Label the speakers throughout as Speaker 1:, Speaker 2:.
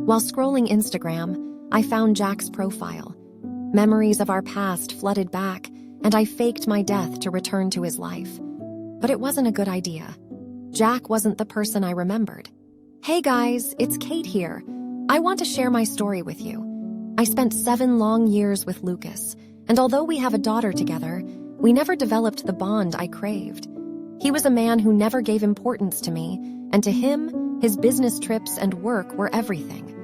Speaker 1: While scrolling Instagram, I found Jack's profile. Memories of our past flooded back, and I faked my death to return to his life. But it wasn't a good idea. Jack wasn't the person I remembered. Hey guys, it's Kate here. I want to share my story with you. I spent 7 long years with Lucas, and although we have a daughter together, we never developed the bond I craved. He was a man who never gave importance to me, and to him, his business trips and work were everything.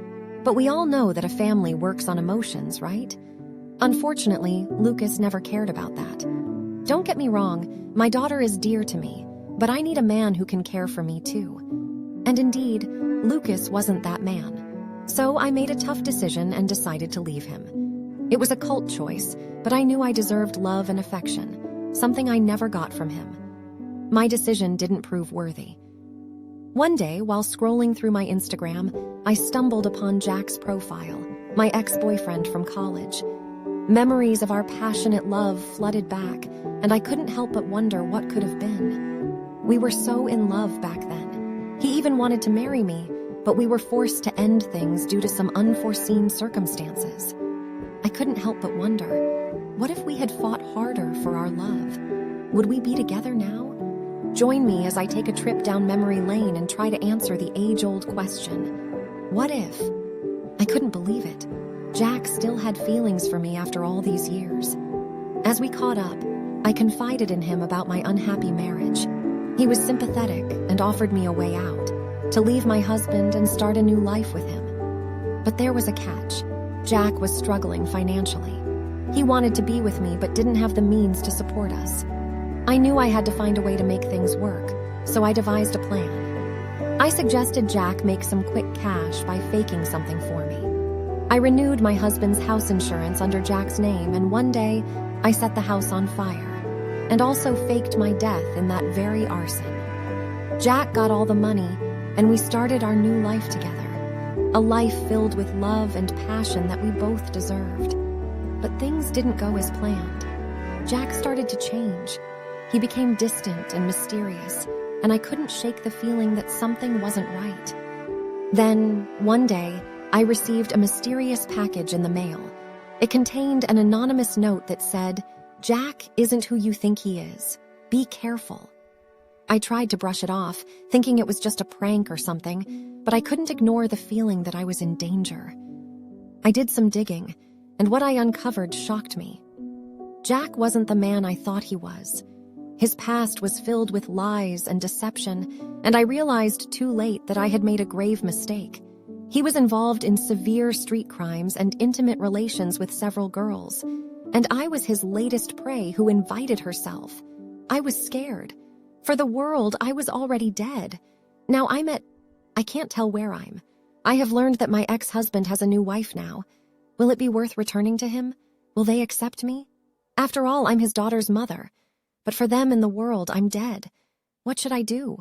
Speaker 1: But we all know that a family works on emotions, right? Unfortunately, Lucas never cared about that. Don't get me wrong, my daughter is dear to me, but I need a man who can care for me too. And indeed, Lucas wasn't that man. So I made a tough decision and decided to leave him. It was a cult choice, but I knew I deserved love and affection, something I never got from him. My decision didn't prove worthy. One day, while scrolling through my Instagram, I stumbled upon Jack's profile, my ex-boyfriend from college. Memories of our passionate love flooded back, and I couldn't help but wonder what could have been. We were so in love back then. He even wanted to marry me, but we were forced to end things due to some unforeseen circumstances. I couldn't help but wonder, what if we had fought harder for our love? Would we be together now? Join me as I take a trip down memory lane and try to answer the age-old question, what if? I couldn't believe it. Jack still had feelings for me after all these years. As we caught up, I confided in him about my unhappy marriage. He was sympathetic and offered me a way out, to leave my husband and start a new life with him. But there was a catch. Jack was struggling financially. He wanted to be with me but didn't have the means to support us. I knew I had to find a way to make things work, so I devised a plan. I suggested Jack make some quick cash by faking something for me. I renewed my husband's house insurance under Jack's name, and one day, I set the house on fire, and also faked my death in that very arson. Jack got all the money, and we started our new life together, a life filled with love and passion that we both deserved. But things didn't go as planned. Jack started to change. He became distant and mysterious, and I couldn't shake the feeling that something wasn't right. Then, one day, I received a mysterious package in the mail. It contained an anonymous note that said, "Jack isn't who you think he is. Be careful." I tried to brush it off, thinking it was just a prank or something, but I couldn't ignore the feeling that I was in danger. I did some digging, and what I uncovered shocked me. Jack wasn't the man I thought he was. His past was filled with lies and deception, and I realized too late that I had made a grave mistake. He was involved in severe street crimes and intimate relations with several girls, and I was his latest prey who invited herself. I was scared. For the world, I was already dead. Now I can't tell where I'm. I have learned that my ex-husband has a new wife now. Will it be worth returning to him? Will they accept me? After all, I'm his daughter's mother. But for them in the world, I'm dead. What should I do?